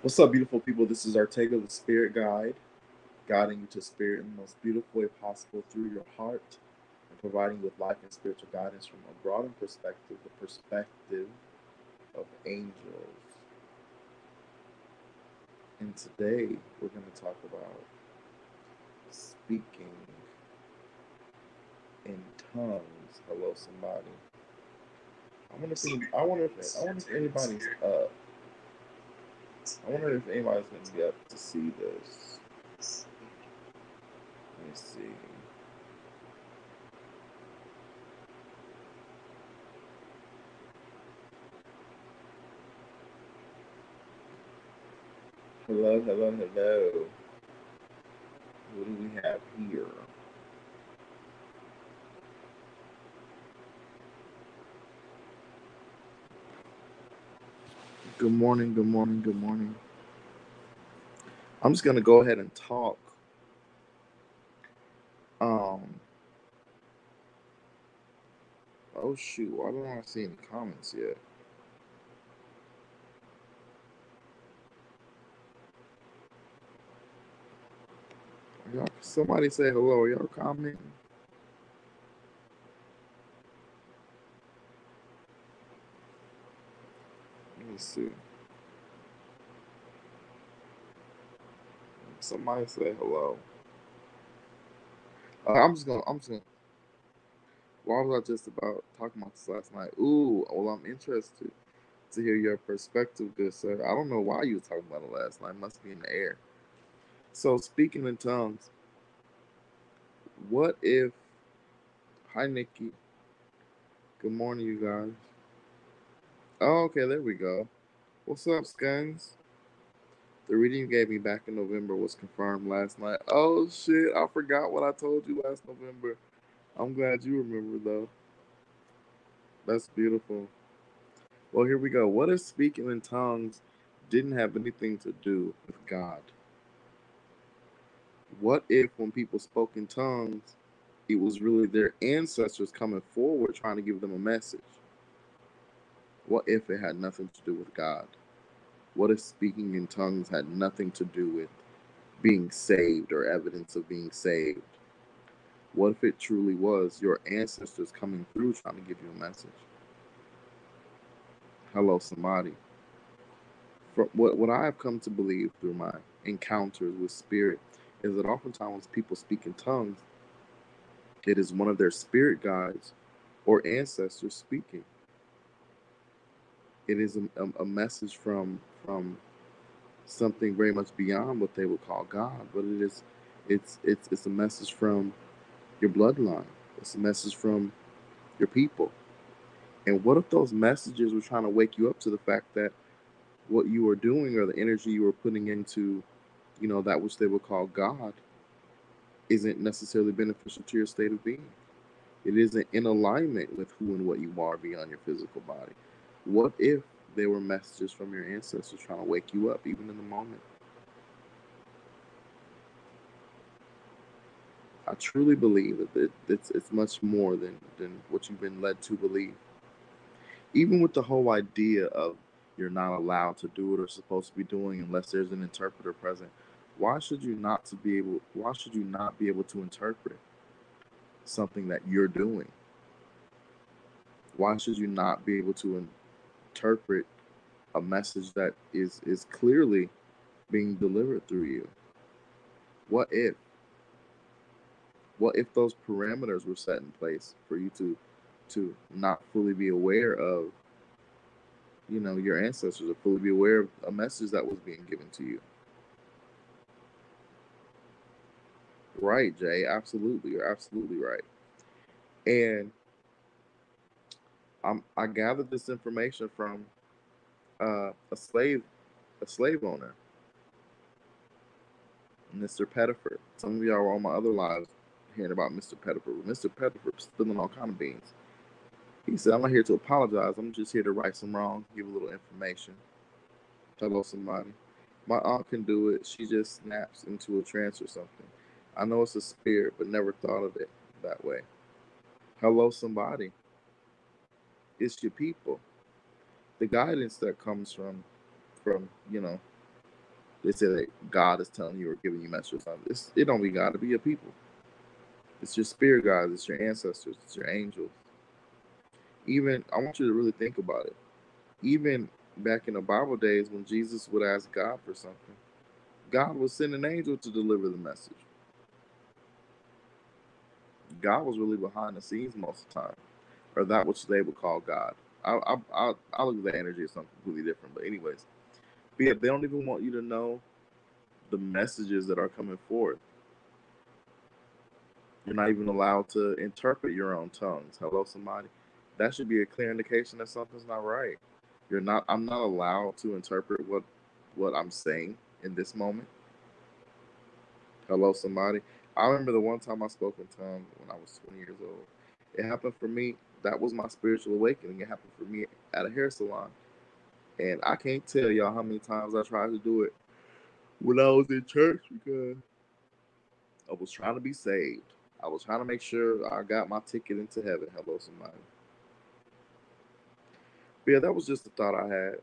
What's up, beautiful people? This is Ortega, the Spirit Guide, guiding you to spirit in the most beautiful way possible through your heart and providing you with life and spiritual guidance from a broader perspective, the perspective of angels. And today we're going to talk about speaking in tongues. Hello, somebody. I wonder if anybody's up. I wonder if anybody's going to be up to see this. Let me see. Hello, hello, hello. What do we have here? Good morning, good morning, good morning. I'm just gonna go ahead and talk. Um, oh shoot, why don't I see any comments yet? Somebody say hello. Are y'all commenting? Let me see. Somebody say hello. I'm just gonna. Why was I just about talking about this last night? Ooh, well, I'm interested to hear your perspective, good sir. I don't know why you were talking about it last night. It must be in the air. So speaking in tongues, what if? Hi, Nikki. Good morning, you guys. Oh, okay, there we go. What's up, Scones? The reading you gave me back in November was confirmed last night. Oh shit, I forgot what I told you last November. I'm glad you remember though. That's beautiful. Well, here we go. What if speaking in tongues didn't have anything to do with God? What if when people spoke in tongues, it was really their ancestors coming forward trying to give them a message? What if it had nothing to do with God? What if speaking in tongues had nothing to do with being saved or evidence of being saved? What if it truly was your ancestors coming through trying to give you a message? Hello, somebody. For what I have come to believe through my encounters with spirit is that oftentimes people speak in tongues, it is one of their spirit guides or ancestors speaking. It is a message from something very much beyond what they would call God, but it's a message from your bloodline. It's a message from your people. And what if those messages were trying to wake you up to the fact that what you were doing or the energy you were putting into, that which they would call God isn't necessarily beneficial to your state of being? It isn't in alignment with who and what you are beyond your physical body. What if they were messages from your ancestors trying to wake you up even in the moment? I truly believe that it's much more than what you've been led to believe. Even with the whole idea of you're not allowed to do it or supposed to be doing unless there's an interpreter present, why should you not be able to interpret something that you're doing? Why should you not be able to interpret a message that is clearly being delivered through you? What if those parameters were set in place for you to not fully be aware of, your ancestors, or fully be aware of a message that was being given to you? Right, Jay. Absolutely. You're absolutely right. And I gathered this information from a slave owner, Mr. Pettiford. Some of y'all were on my other lives hearing about Mr. Pettiford. Mr. Pettiford spilling all kind of beans. He said, "I'm not here to apologize. I'm just here to right some wrongs, give a little information." Hello, somebody. My aunt can do it. She just snaps into a trance or something. I know it's a spirit, but never thought of it that way. Hello, somebody. It's your people. The guidance that comes from, you know, They say that God is telling you or giving you messages. It don't be God, it be your people. It's your spirit guides, it's your ancestors, it's your angels. Even, I want you to really think about it. Even back in the Bible days when Jesus would ask God for something, God would send an angel to deliver the message. God was really behind the scenes most of the time, or that which they would call God. I look at the energy as something completely different. But anyways, but yeah, they don't even want you to know the messages that are coming forth. You're not even allowed to interpret your own tongues. Hello, somebody. That should be a clear indication that something's not right. You're not. I'm not allowed to interpret what I'm saying in this moment. Hello, somebody. I remember the one time I spoke in tongues when I was 20 years old. It happened for me. That was my spiritual awakening. It happened for me at a hair salon. And I can't tell y'all how many times I tried to do it when I was in church because I was trying to be saved. I was trying to make sure I got my ticket into heaven. Hello, somebody. But yeah, that was just the thought I had.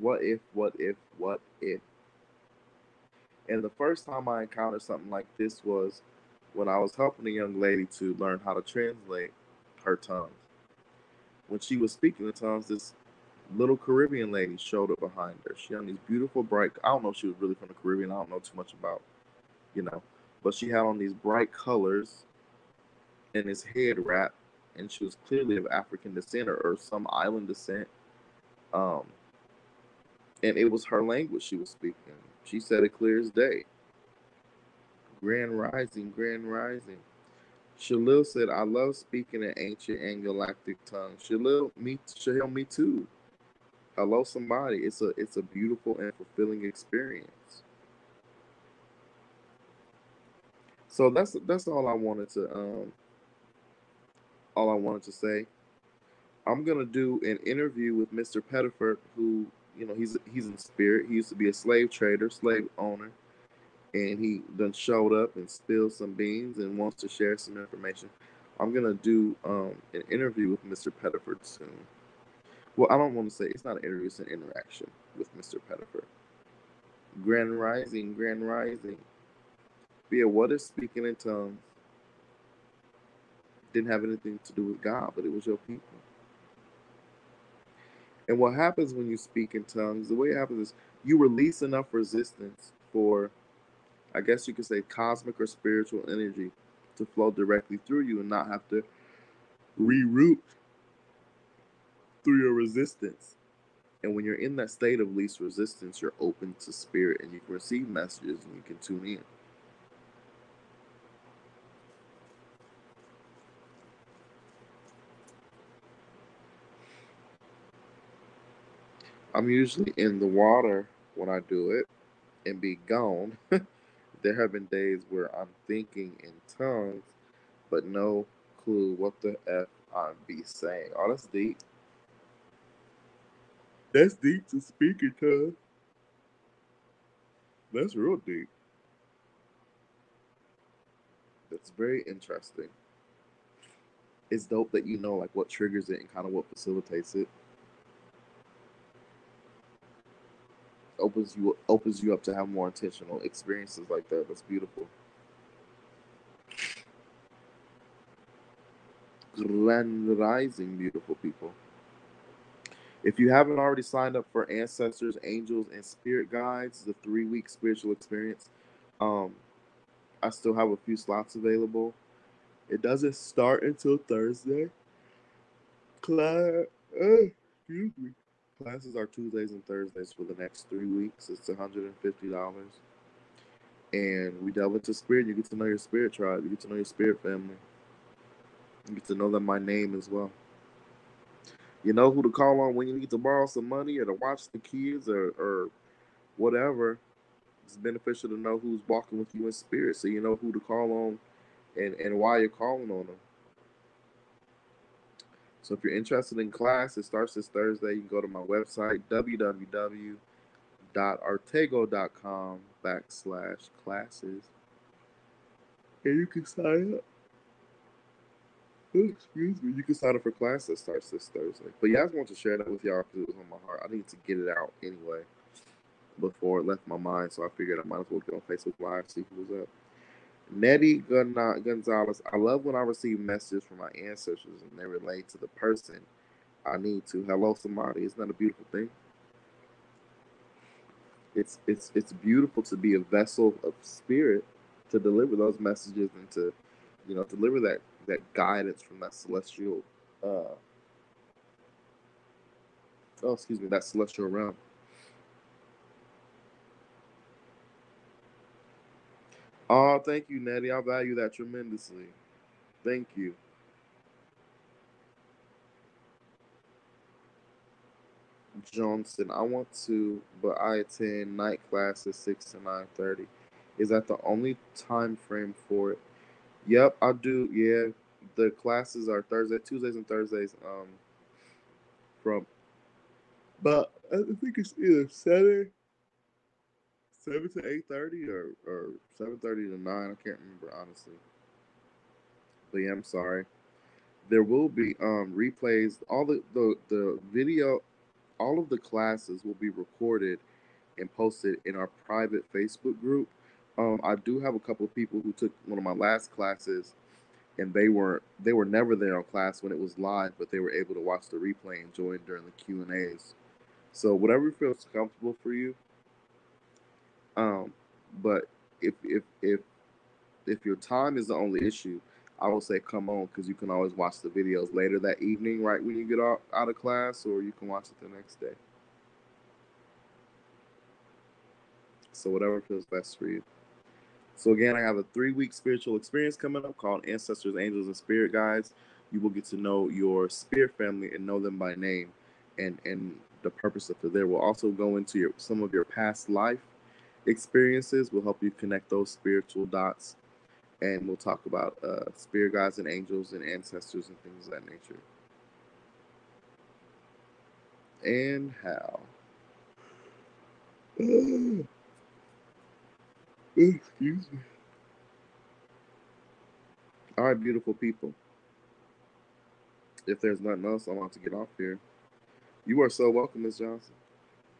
What if, what if, what if? And the first time I encountered something like this was when I was helping a young lady to learn how to translate her tongues. When she was speaking in tongues, this little Caribbean lady showed up behind her. She had these beautiful bright, I don't know if she was really from the Caribbean, I don't know too much about, but she had on these bright colors and this head wrap, and she was clearly of African descent or some island descent. Um, and it was her language she was speaking. She said it clear as day. Grand rising, grand rising. Shalil said, I love speaking in ancient and galactic tongues. Shahil, me too. Hello, somebody. It's a beautiful and fulfilling experience. So that's all I wanted to say. I'm gonna do an interview with Mr. Pettiford, who he's in spirit. He used to be a slave trader, slave owner, and he done showed up and spilled some beans and wants to share some information. I'm gonna do an interview with Mr. Pettiford soon. Well, I don't want to say it's not an interview; it's an interaction with Mr. Pettiford. Grand Rising, Grand Rising. But yeah, what if speaking in tongues didn't have anything to do with God, but it was your people? And what happens when you speak in tongues, the way it happens is you release enough resistance for, I guess you could say, cosmic or spiritual energy to flow directly through you and not have to reroute through your resistance. And when you're in that state of least resistance, you're open to spirit and you can receive messages and you can tune in. I'm usually in the water when I do it and be gone. There have been days where I'm thinking in tongues, but no clue what the F I'm be saying. Oh, that's deep. That's deep to speak in tongues. That's real deep. That's very interesting. It's dope that you know like what triggers it and kind of what facilitates it. Opens you up to have more intentional experiences like that. That's beautiful. Grand rising, beautiful people. If you haven't already signed up for Ancestors, Angels, and Spirit Guides, the 3-week spiritual experience, um, I still have a few slots available. It doesn't start until Thursday. Class, excuse me. Classes are Tuesdays and Thursdays for the next 3 weeks. It's $150. And we delve into spirit. You get to know your spirit tribe. You get to know your spirit family. You get to know them by name as well. You know who to call on when you need to borrow some money or to watch the kids or whatever. It's beneficial to know who's walking with you in spirit so you know who to call on and why you're calling on them. So if you're interested in class, it starts this Thursday. You can go to my website, www.artego.com/classes, and you can sign up. Oh, excuse me. You can sign up for class that starts this Thursday. But yeah, I just want to share that with y'all because it was on my heart. I need to get it out anyway. before it left my mind, so I figured I might as well get on Facebook Live, see who was up. Nettie Gonzalez, I love when I receive messages from my ancestors and they relate to the person I need to. Hello, somebody. Isn't that a beautiful thing? It's beautiful to be a vessel of spirit to deliver those messages and to, deliver that guidance from that celestial, uh, that celestial realm. Oh, thank you, Nettie. I value that tremendously. Thank you. Johnson, I want to, but I attend night classes 6 to 9:30. Is that the only time frame for it? Yep, I do. Yeah, the classes are Tuesdays and Thursdays. From, but I think it's either seven to 8:30 or 7:30 to 9. I can't remember honestly. But yeah, I'm sorry. There will be replays. All the video, all of the classes will be recorded and posted in our private Facebook group. I do have a couple of people who took one of my last classes, and they were never there on class when it was live, but they were able to watch the replay and join during the Q&As. So whatever feels comfortable for you. Um, but if your time is the only issue, I will say come on because you can always watch the videos later that evening, right when you get out of class, or you can watch it the next day. So whatever feels best for you. So again, I have a 3-week spiritual experience coming up called Ancestors, Angels, and Spirit Guides. You will get to know your spirit family and know them by name, and the purpose of it. There will also go into some of your past life experiences. Will help you connect those spiritual dots, and we'll talk about spirit guides and angels and ancestors and things of that nature. And how? Excuse me. All right, beautiful people. If there's nothing else, I'm about to get off here. You are so welcome, Miss Johnson.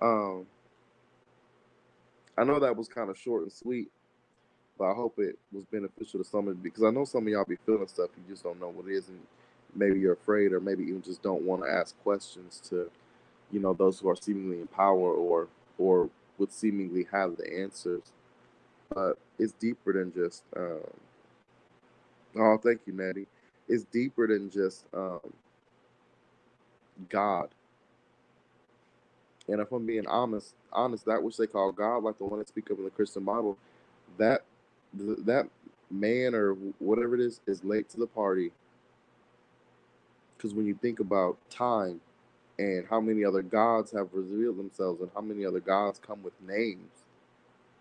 Um, I know that was kind of short and sweet, but I hope it was beneficial to some of you because I know some of y'all be feeling stuff you just don't know what it is, and maybe you're afraid, or maybe even just don't want to ask questions to, those who are seemingly in power or would seemingly have the answers. But it's deeper than just. Oh, thank you, Natty. It's deeper than just God. And if I'm being honest, that which they call God, like the one that speak of in the Christian Bible, that that man or whatever it is late to the party. Because when you think about time and how many other gods have revealed themselves and how many other gods come with names,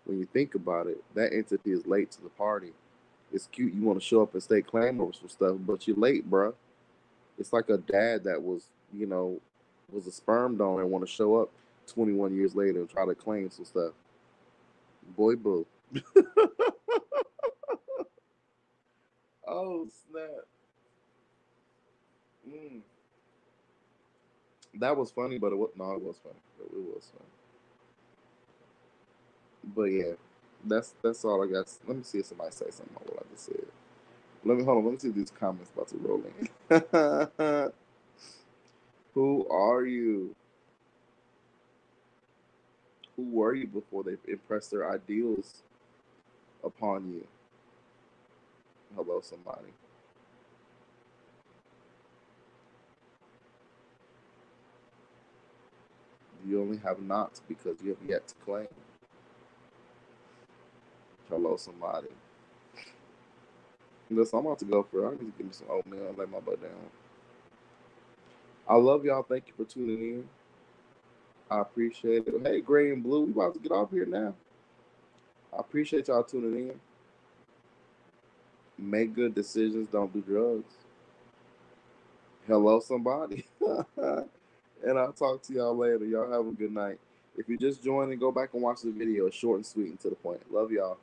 when you think about it, that entity is late to the party. It's cute you want to show up and stay claim over some stuff, but you're late, bruh. It's like a dad that was a sperm donor and want to show up 21 years later and try to claim some stuff. Boy, boo. Oh, snap. Mm. That was funny, but it was funny. It was funny. But yeah, that's all I got. Let me see if somebody say something about what I just said. Hold on. Let me see if these comments about to roll in. Who are you? Who were you before they impressed their ideals upon you? Hello, somebody. You only have not because you have yet to claim. Hello, somebody. Listen, I'm about to go for it. I need to give me some oatmeal and lay my butt down. I love y'all. Thank you for tuning in. I appreciate it. Hey, Gray and Blue, we about to get off here now. I appreciate y'all tuning in. Make good decisions. Don't do drugs. Hello, somebody. And I'll talk to y'all later. Y'all have a good night. If you just joined and go back and watch the video, it's short and sweet and to the point. Love y'all.